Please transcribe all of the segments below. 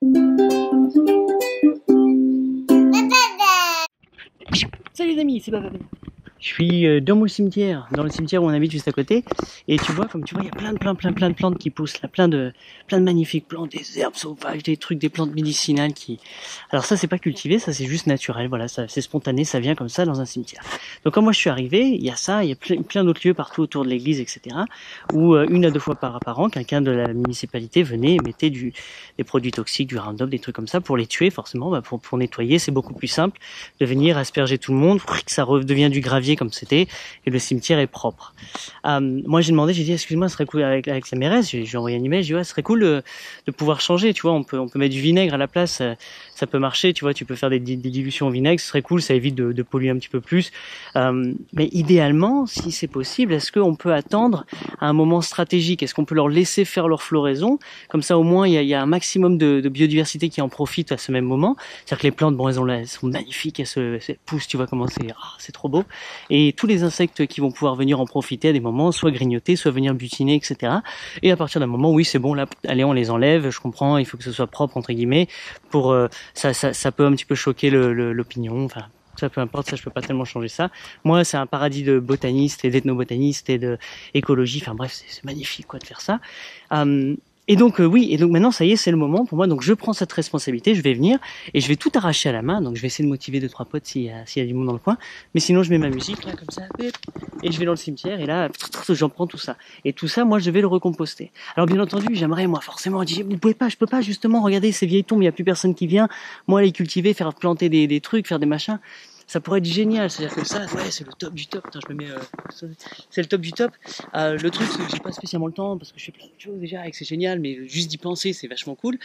Salut les amis, c'est Baba. Je suis dans mon cimetière, dans le cimetière où on habite juste à côté, et tu vois, comme tu vois, il y a plein de plantes qui poussent là, plein de magnifiques plantes, des herbes sauvages, des trucs, des plantes médicinales qui. Alors ça, c'est pas cultivé, ça c'est juste naturel, voilà, ça c'est spontané, ça vient comme ça dans un cimetière. Donc quand moi je suis arrivé, il y a ça, il y a plein d'autres lieux partout autour de l'église, etc. Où 1 à 2 fois par an, quelqu'un de la municipalité venait et mettait des produits toxiques, du Roundup, des trucs comme ça pour les tuer, forcément, pour nettoyer. C'est beaucoup plus simple de venir asperger tout le monde, que ça redevient du gravier comme c'était, et le cimetière est propre. Moi j'ai demandé, j'ai dit excuse-moi, ce serait cool avec la mairesse, j'ai envoyé un email, j'ai dit ouais, ce serait cool de pouvoir changer, tu vois, on peut mettre du vinaigre à la place, ça peut marcher, tu vois, tu peux faire des dilutions au vinaigre, ce serait cool, ça évite de polluer un petit peu plus. Mais idéalement, si c'est possible, est-ce qu'on peut attendre à un moment stratégique? Est-ce qu'on peut leur laisser faire leur floraison? Comme ça, au moins, il y a un maximum de biodiversité qui en profite à ce même moment. C'est-à-dire que les plantes, bon, elles sont magnifiques, elles poussent, tu vois comment c'est trop beau. Et tous les insectes qui vont pouvoir venir en profiter à des moments, soit grignoter, soit venir butiner, etc. Et à partir d'un moment, oui, c'est bon, là, allez, on les enlève, je comprends, il faut que ce soit propre, entre guillemets, pour, ça peut un petit peu choquer l'opinion, enfin, ça peu importe, ça je peux pas tellement changer ça. Moi c'est un paradis de botanistes et d'ethnobotanistes et de écologie, enfin bref c'est magnifique quoi de faire ça. Et donc oui, et donc maintenant ça y est, c'est le moment pour moi, donc je prends cette responsabilité, je vais venir et je vais tout arracher à la main, donc je vais essayer de motiver 2-3 potes s'il y a du monde dans le coin, mais sinon je mets ma musique là comme ça, et je vais dans le cimetière et là j'en prends tout ça. Et tout ça moi je vais le recomposter. Alors bien entendu j'aimerais moi forcément dire vous pouvez pas, je peux pas justement, regardez ces vieilles tombes, il y a plus personne qui vient, moi les cultiver, faire planter des trucs, faire des machins. Ça pourrait être génial, c'est-à-dire que ça, ouais, c'est le top du top. Attends, je me mets, c'est le top du top. Le truc, c'est que j'ai pas spécialement le temps parce que je fais plein de choses déjà et que c'est génial, mais juste d'y penser, c'est vachement cool.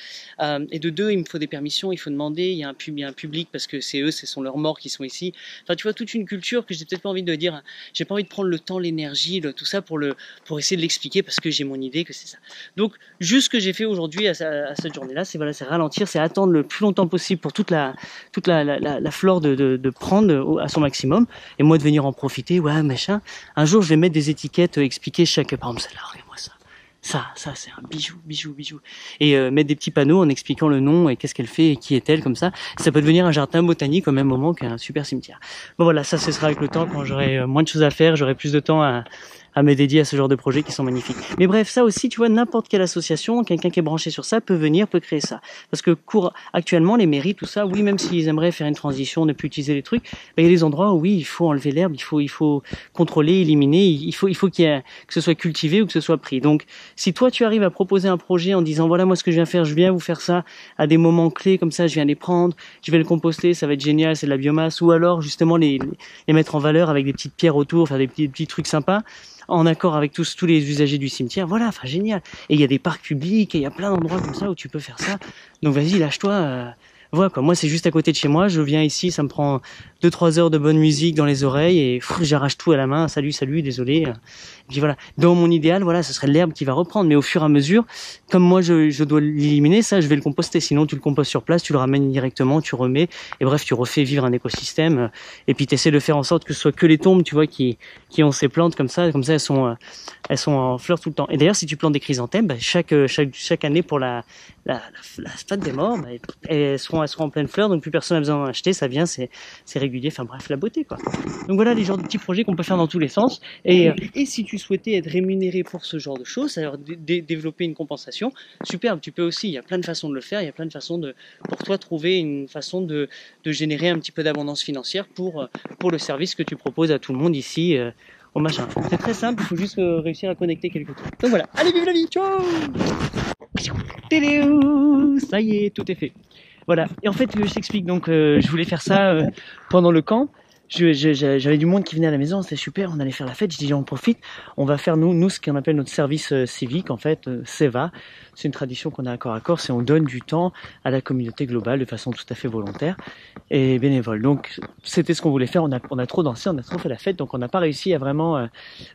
Et de deux, il me faut des permissions, il faut demander. Il y a un public parce que c'est eux, ce sont leurs morts qui sont ici. Enfin, tu vois, toute une culture que j'ai peut-être pas envie de dire. J'ai pas envie de prendre le temps, l'énergie, tout ça pour essayer de l'expliquer parce que j'ai mon idée que c'est ça. Donc, juste ce que j'ai fait aujourd'hui à cette journée-là, c'est voilà, c'est ralentir, c'est attendre le plus longtemps possible pour toute la flore de prendre à son maximum et moi de venir en profiter, ouais machin. Un jour je vais mettre des étiquettes, expliquer chaque, par exemple celle-là, regarde-moi ça. Ça c'est un bijou. Et mettre des petits panneaux en expliquant le nom et qu'est-ce qu'elle fait et qui est-elle, comme ça. Ça peut devenir un jardin botanique au même moment qu'un super cimetière. Bon voilà, ça ce sera avec le temps, quand j'aurai moins de choses à faire, j'aurai plus de temps à me dédier à ce genre de projets qui sont magnifiques. Mais bref, ça aussi, tu vois, n'importe quelle association, quelqu'un qui est branché sur ça peut venir, peut créer ça. Parce que actuellement, les mairies, tout ça, oui, même s'ils aimeraient faire une transition, ne plus utiliser les trucs, ben, il y a des endroits où oui, il faut enlever l'herbe, il faut contrôler, éliminer, il faut que ce soit cultivé ou que ce soit pris. Donc, si toi tu arrives à proposer un projet en disant voilà moi ce que je viens faire, je viens vous faire ça à des moments clés comme ça, je viens les prendre, je vais le composter, ça va être génial, c'est de la biomasse, ou alors justement les mettre en valeur avec des petites pierres autour, faire des petits trucs sympas, en accord avec tous les usagers du cimetière, voilà, enfin génial. Et il y a des parcs publics, et il y a plein d'endroits comme ça où tu peux faire ça. Donc vas-y, lâche-toi. Voilà quoi, moi c'est juste à côté de chez moi, je viens ici, ça me prend 2-3 heures de bonne musique dans les oreilles et j'arrache tout à la main, salut, désolé. Et puis voilà, dans mon idéal, voilà, ce serait l'herbe qui va reprendre, mais au fur et à mesure, comme moi je dois l'éliminer, ça je vais le composter, sinon tu le compostes sur place, tu le ramènes directement, tu remets, et bref, tu refais vivre un écosystème, et puis tu essaies de faire en sorte que ce soit que les tombes, tu vois, qui ont ces plantes comme ça elles sont en fleurs tout le temps. Et d'ailleurs, si tu plantes des chrysanthèmes, bah, chaque année pour la fête des morts, bah, elles seront en pleine fleur, donc plus personne n'a besoin d'en acheter, ça vient, c'est régulier, enfin bref, la beauté quoi. Donc voilà les genres de petits projets qu'on peut faire dans tous les sens. Et si tu souhaitais être rémunéré pour ce genre de choses, alors développer une compensation, superbe, tu peux aussi, il y a plein de façons de le faire, il y a plein de façons pour toi trouver une façon de générer un petit peu d'abondance financière pour le service que tu proposes à tout le monde ici. Au machin. C'est très simple, il faut juste réussir à connecter quelques trucs. Donc voilà, allez vive la vie, ciao. Ça y est, tout est fait. Voilà, et en fait je t'explique, donc je voulais faire ça pendant le camp. J'avais du monde qui venait à la maison, c'était super, on allait faire la fête, je dis on profite, on va faire nous ce qu'on appelle notre service civique, en fait, SEVA, c'est une tradition qu'on a à corps, c'est on donne du temps à la communauté globale de façon tout à fait volontaire et bénévole. Donc c'était ce qu'on voulait faire, on a trop dansé, on a trop fait la fête, donc on n'a pas réussi à vraiment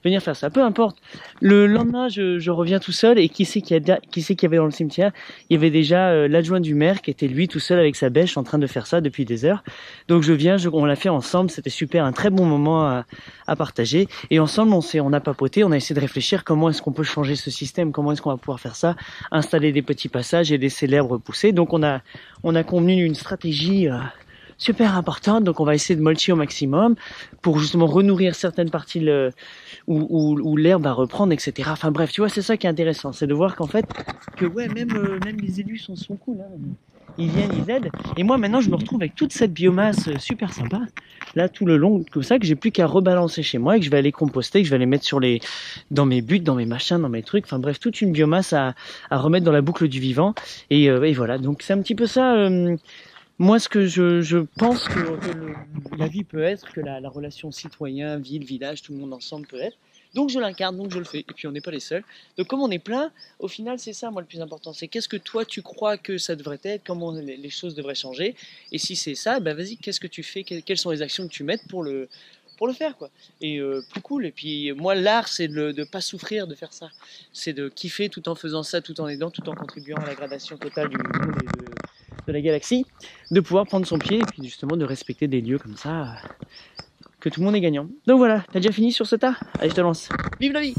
venir faire ça. Peu importe, le lendemain je reviens tout seul, et qui c'est qu'il y avait dans le cimetière? Il y avait déjà l'adjoint du maire qui était lui tout seul avec sa bêche en train de faire ça depuis des heures. Donc je viens, on l'a fait ensemble, c'était super, un très bon moment à partager. Et ensemble, on a papoté, on a essayé de réfléchir comment est-ce qu'on peut changer ce système, comment est-ce qu'on va pouvoir faire ça, installer des petits passages et laisser l'herbe pousser. Donc on a convenu une stratégie super importante. Donc on va essayer de mulcher au maximum pour justement renourrir certaines parties où l'herbe va reprendre, etc. Enfin bref, tu vois, c'est ça qui est intéressant, c'est de voir qu'en fait, que ouais, même les élus sont cool, hein. Ils viennent, ils aident. Et moi, maintenant, je me retrouve avec toute cette biomasse super sympa, là, tout le long, comme ça, que j'ai plus qu'à rebalancer chez moi et que je vais aller composter, que je vais aller mettre dans mes buts, dans mes machins, dans mes trucs. Enfin bref, toute une biomasse à remettre dans la boucle du vivant. Et voilà, donc c'est un petit peu ça. Moi, ce que je pense que la vie peut être, que la relation citoyen, ville, village, tout le monde ensemble peut être. Donc je l'incarne, donc je le fais. Et puis on n'est pas les seuls. Donc comme on est plein, au final c'est ça moi le plus important. C'est qu'est-ce que toi tu crois que ça devrait être, comment les choses devraient changer. Et si c'est ça, bah vas-y, qu'est-ce que tu fais, quelles sont les actions que tu mets pour le faire quoi. Et plus cool. Et puis moi l'art c'est de pas souffrir de faire ça. C'est de kiffer tout en faisant ça, tout en aidant, tout en contribuant à la gradation totale du monde et de la galaxie. De pouvoir prendre son pied et puis justement de respecter des lieux comme ça. Que tout le monde est gagnant. Donc voilà, t'as déjà fini sur ce tas? Allez, je te lance. Vive la vie!